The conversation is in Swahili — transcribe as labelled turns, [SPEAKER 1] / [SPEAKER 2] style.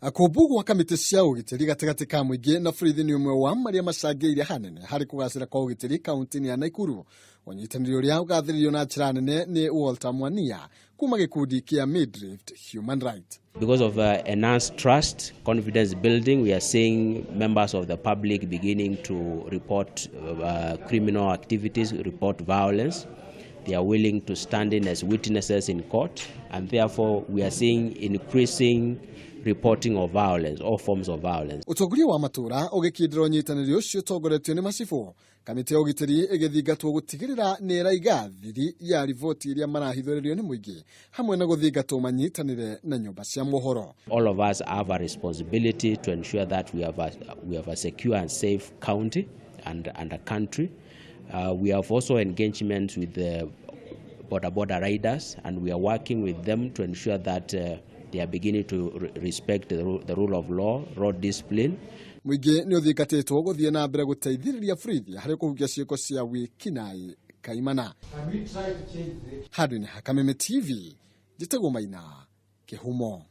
[SPEAKER 1] Akubugu wa kamite cia ugitiri gatagati ka muingi na borithi ni umwe wa maria macangiire hanene hari kugacira kwa ugitiri kaunti ya Nakuru. Wanyitanire uria ugathiririo na njira nene ni Walter Mwania kuma gikundi kia Midrift Human Rights.
[SPEAKER 2] Because of enhanced trust, confidence building, we are seeing members of the public beginning to report criminal activities, report violence. They are willing to stand in as witnesses in court, and therefore we are seeing increasing reporting of violence, all forms of violence.
[SPEAKER 1] Utongoria wa matura ugikindira unyitaniri ucio utongoretio ni macibu. Kamite ya ugitiri igithingatwo gutigirira nira igathiri ya rivoti iria marahithuririo ni muingi hamwe na guthingatwo manyitanire na nyumba cia mohoro.
[SPEAKER 2] All of us have a responsibility to ensure that we have a secure and safe county and a country. We have also engagements with the border riders, and we are working with them to ensure that they are beginning to respect the rule of law, road discipline.
[SPEAKER 1] Muingi ni uthingatitwo guthie na mbere guteithiriria borithi hari kuhukia ciiko cia wikinai kaimana. Kameme TV, Jitego Maina, Kihumo.